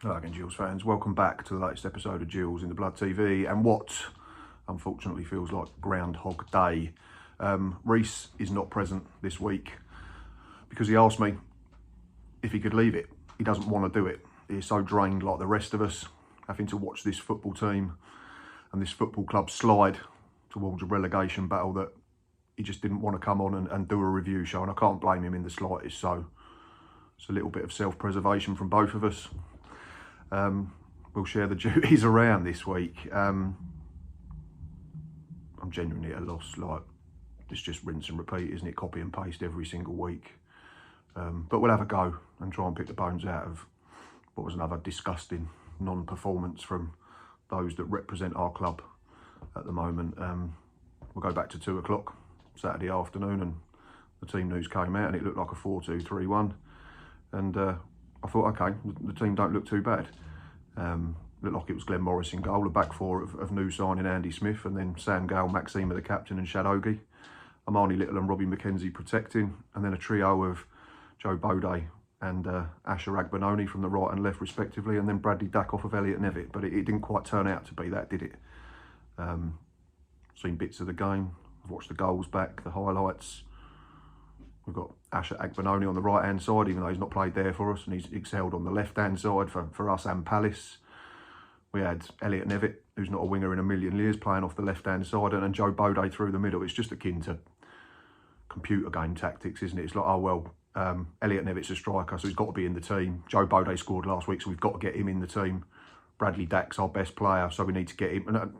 Hello again, Gills fans. Welcome back to the latest episode of Gills in the Blood TV and what unfortunately feels like Groundhog Day. Rhys is not present this week because he asked me if he could leave it. He doesn't want to do it. He's so drained like the rest of us, having to watch this football team and this football club slide towards a relegation battle, that he just didn't want to come on and do a review show, and I can't blame him in the slightest. So it's a little bit of self-preservation from both of us. We'll share the duties around this week. I'm genuinely at a loss. Like, it's just rinse and repeat, isn't it? Copy and paste every single week. But we'll have a go and try and pick the bones out of what was another disgusting non-performance from those that represent our club at the moment. We'll go back to 2 o'clock Saturday afternoon, and the team news came out and it looked like a 4-2-3-1. And I thought, okay, the team don't look too bad. Looked like it was Glenn Morris in goal, a back four of new signing Andy Smith, and then Sam Gale, Maxima the captain, and Shadogi. Amani Little and Robbie McKenzie protecting, and then a trio of Joe Bode and Asher Agbenoni from the right and left respectively, and then Bradley Dack off of Elliot Nevitt. But it didn't quite turn out to be that, did it? Seen bits of the game, I've watched the goals back, the highlights. We've got Asher Agbenoni on the right-hand side, even though he's not played there for us, and he's excelled on the left-hand side for us and Palace. We had Elliot Nevitt, who's not a winger in a million years, playing off the left-hand side, and Joe Bode through the middle. It's just akin to computer game tactics, isn't it? It's like, oh, well, Elliot Nevitt's a striker, so he's got to be in the team. Joe Bode scored last week, so we've got to get him in the team. Bradley Dack's our best player, so we need to get him. And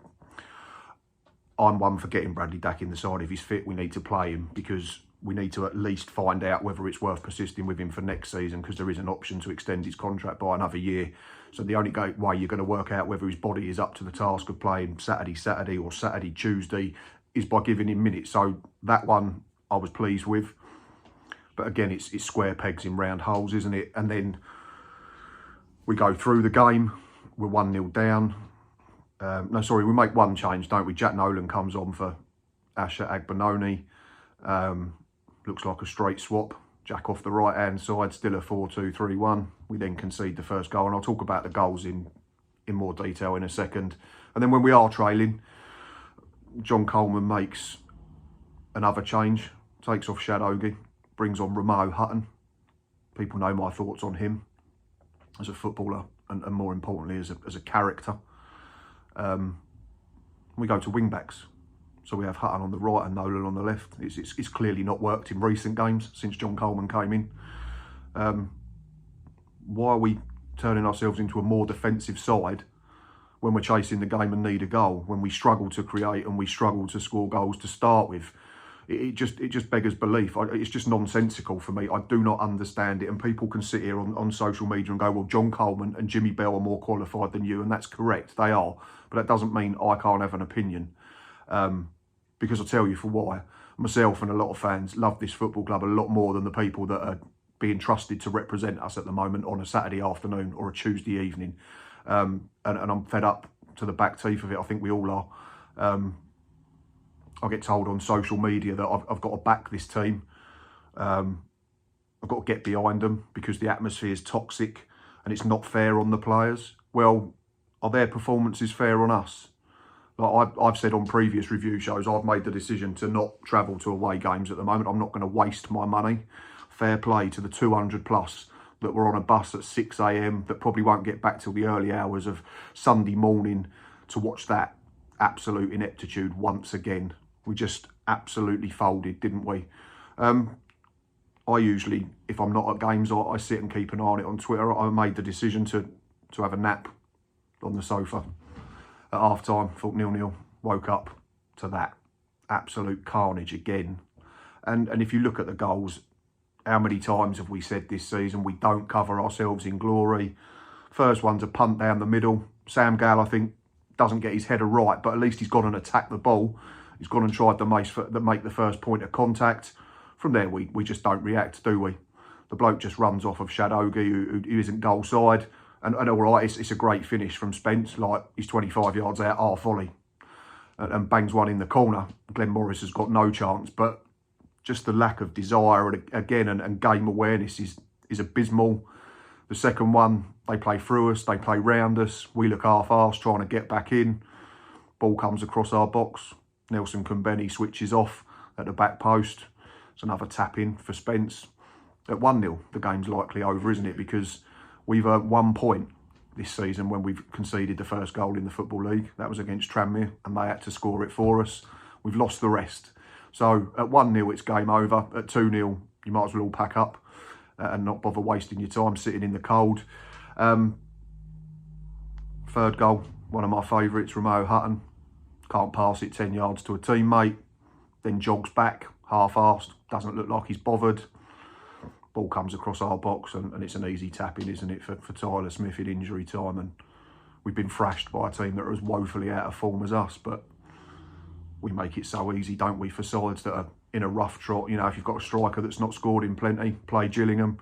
I'm one for getting Bradley Dack in the side. If he's fit, we need to play him, because we need to at least find out whether it's worth persisting with him for next season, because there is an option to extend his contract by another year. So the only way you're going to work out whether his body is up to the task of playing Saturday or Saturday Tuesday is by giving him minutes. So that one I was pleased with. But again, it's square pegs in round holes, isn't it? And then we go through the game. We're 1-0 down. We make one change, don't we? Jack Nolan comes on for Asher Agbenoni. Looks like a straight swap. Jack off the right-hand side, still a 4-2-3-1. We then concede the first goal, and I'll talk about the goals in more detail in a second. And then when we are trailing, John Coleman makes another change, takes off Shadogi, brings on Ramo Hutton. People know my thoughts on him as a footballer, and more importantly as a character. We go to wing-backs. So we have Hutton on the right and Nolan on the left. It's clearly not worked in recent games since John Coleman came in. Why are we turning ourselves into a more defensive side when we're chasing the game and need a goal, when we struggle to create and we struggle to score goals to start with? It just beggars belief. It's just nonsensical for me. I do not understand it. And people can sit here on social media and go, well, John Coleman and Jimmy Bell are more qualified than you. And that's correct, they are. But that doesn't mean I can't have an opinion. Because I'll tell you for why. Myself and a lot of fans love this football club a lot more than the people that are being trusted to represent us at the moment on a Saturday afternoon or a Tuesday evening. And I'm fed up to the back teeth of it. I think we all are. I get told on social media that I've got to back this team. I've got to get behind them because the atmosphere is toxic and it's not fair on the players. Well, are their performances fair on us? Like I've said on previous review shows, I've made the decision to not travel to away games at the moment. I'm not going to waste my money. Fair play to the 200 plus that were on a bus at 6 a.m. that probably won't get back till the early hours of Sunday morning to watch that absolute ineptitude once again. We just absolutely folded, didn't we? I usually, if I'm not at games, I sit and keep an eye on it on Twitter. I made the decision to have a nap on the sofa at half-time, thought 0-0, woke up to that absolute carnage again. And if you look at the goals, how many times have we said this season we don't cover ourselves in glory? First one's a punt down the middle. Sam Gale, I think, doesn't get his header right, but at least he's gone and attacked the ball. He's gone and tried to make the first point of contact. From there, we just don't react, do we? The bloke just runs off of Shadogi, who isn't goal side. And all right, it's a great finish from Spence. Like, he's 25 yards out, half volley. And bangs one in the corner. Glenn Morris has got no chance. But just the lack of desire again and game awareness is abysmal. The second one, they play through us, they play round us. We look half-arsed trying to get back in. Ball comes across our box. Nelson Kumbeni switches off at the back post. It's another tap in for Spence. At 1-0, the game's likely over, isn't it? Because we've earned 1 point this season when we've conceded the first goal in the Football League. That was against Tranmere, and they had to score it for us. We've lost the rest. So at 1-0, it's game over. At 2-0, you might as well all pack up and not bother wasting your time sitting in the cold. Third goal, one of my favourites, Romeo Hutton. Can't pass it 10 yards to a teammate. Then jogs back, half-arsed. Doesn't look like he's bothered. Ball comes across our box and it's an easy tap-in, isn't it, for Tyler Smith in injury time. And we've been thrashed by a team that are as woefully out of form as us. But we make it so easy, don't we, for sides that are in a rough trot. You know, if you've got a striker that's not scored in plenty, play Gillingham.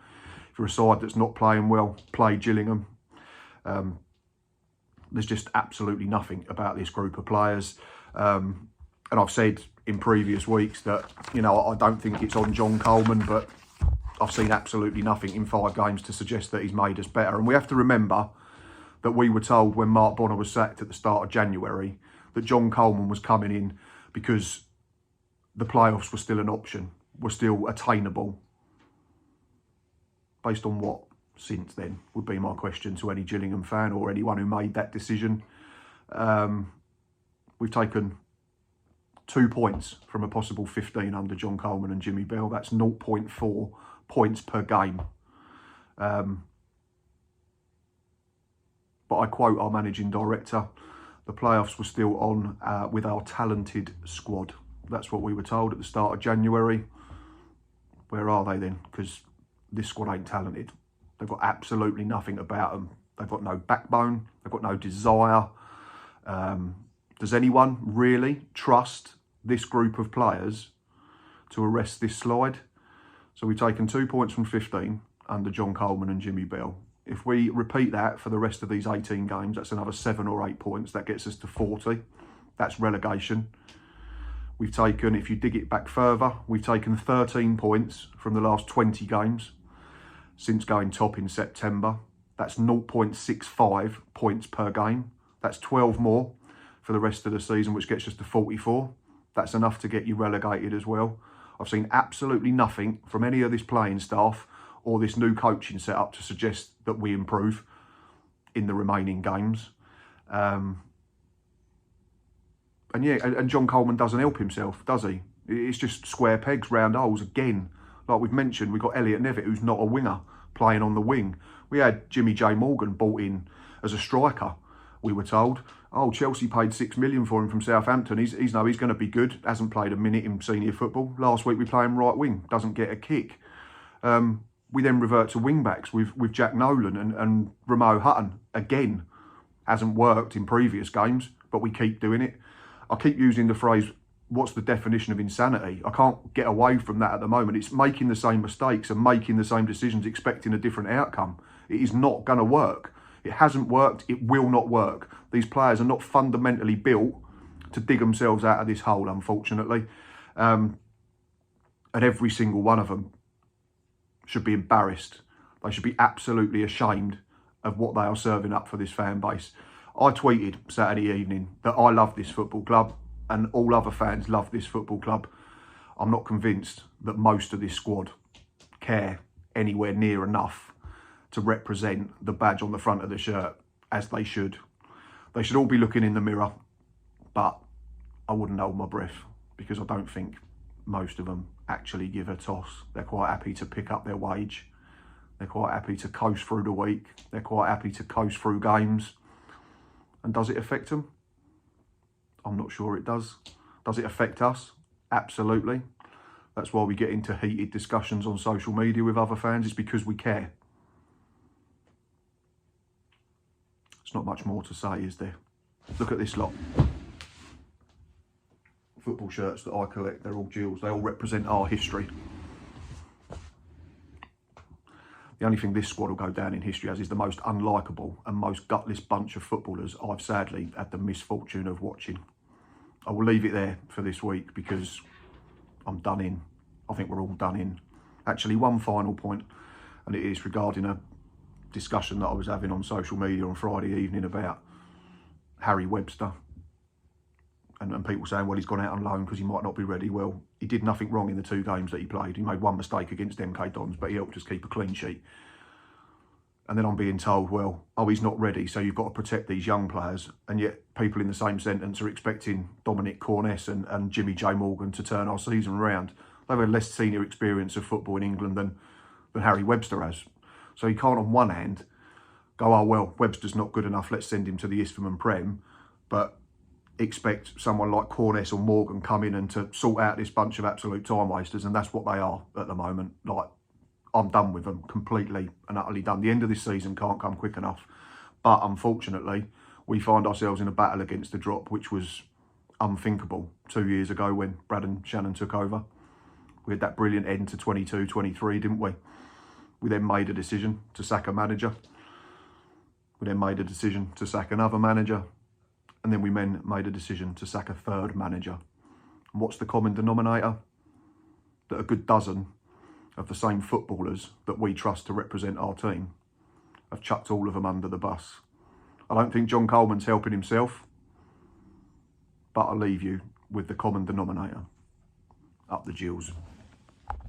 If you're a side that's not playing well, play Gillingham. There's just absolutely nothing about this group of players. And I've said in previous weeks that, you know, I don't think it's on John Coleman, but I've seen absolutely nothing in 5 games to suggest that he's made us better. And we have to remember that we were told when Mark Bonner was sacked at the start of January that John Coleman was coming in because the playoffs were still an option, were still attainable. Based on what since then would be my question to any Gillingham fan or anyone who made that decision. We've taken 2 points from a possible 15 under John Coleman and Jimmy Bell. That's 0.4 points per game. But I quote our managing director, the playoffs were still on with our talented squad. That's what we were told at the start of January. Where are they then? Because this squad ain't talented. They've got absolutely nothing about them. They've got no backbone. They've got no desire. Does anyone really trust this group of players to arrest this slide? So we've taken 2 points from 15 under John Coleman and Jimmy Bell. If we repeat that for the rest of these 18 games, that's another 7 or 8 points. That gets us to 40. That's relegation. We've taken, if you dig it back further, we've taken 13 points from the last 20 games since going top in September. That's 0.65 points per game. That's 12 more for the rest of the season, which gets us to 44. That's enough to get you relegated as well. I've seen absolutely nothing from any of this playing staff or this new coaching setup to suggest that we improve in the remaining games. And John Coleman doesn't help himself, does he? It's just square pegs, round holes again. Like we've mentioned, we've got Elliot Nevitt, who's not a winger, playing on the wing. We had Jimmy J Morgan bought in as a striker, we were told. Oh, Chelsea paid 6 million for him from Southampton. He's going to be good. Hasn't played a minute in senior football. Last week we play him right wing. Doesn't get a kick. We then revert to wing backs with Jack Nolan and Romeo Hutton. Again, hasn't worked in previous games, but we keep doing it. I keep using the phrase, what's the definition of insanity? I can't get away from that at the moment. It's making the same mistakes and making the same decisions, expecting a different outcome. It is not going to work. It hasn't worked. It will not work. These players are not fundamentally built to dig themselves out of this hole, unfortunately. And every single one of them should be embarrassed. They should be absolutely ashamed of what they are serving up for this fan base. I tweeted Saturday evening that I love this football club and all other fans love this football club. I'm not convinced that most of this squad care anywhere near enough to represent the badge on the front of the shirt as they should. They should all be looking in the mirror, but I wouldn't hold my breath because I don't think most of them actually give a toss. They're quite happy to pick up their wage. They're quite happy to coast through the week. They're quite happy to coast through games. And does it affect them? I'm not sure it does. Does it affect us? Absolutely. That's why we get into heated discussions on social media with other fans. It's because we care. There's not much more to say, is there? Look at this lot. Football shirts that I collect, they're all Gills. They all represent our history. The only thing this squad will go down in history as is the most unlikable and most gutless bunch of footballers I've sadly had the misfortune of watching. I will leave it there for this week because I'm done in. I think we're all done in. Actually, one final point, and it is regarding a discussion that I was having on social media on Friday evening about Harry Webster, and people saying, well, he's gone out on loan because he might not be ready. Well, he did nothing wrong in the 2 games that he played. He made one mistake against MK Dons, but he helped us keep a clean sheet. And then I'm being told, well, oh, he's not ready, so you've got to protect these young players. And yet people in the same sentence are expecting Dominic Corness and Jimmy J Morgan to turn our season around. They've had less senior experience of football in England than Harry Webster has. So you can't, on one hand, go, oh, well, Webster's not good enough, let's send him to the Isthmian Prem, but expect someone like Corness or Morgan come in and to sort out this bunch of absolute time wasters, and that's what they are at the moment. Like, I'm done with them, completely and utterly done. The end of this season can't come quick enough. But unfortunately, we find ourselves in a battle against the drop, which was unthinkable 2 years ago when Brad and Shannon took over. We had that brilliant end to 22-23, didn't we? We then made a decision to sack a manager. We then made a decision to sack another manager. And then we made a decision to sack a 3rd manager. And what's the common denominator? That a good dozen of the same footballers that we trust to represent our team have chucked all of them under the bus. I don't think John Coleman's helping himself, but I'll leave you with the common denominator. Up the Gills.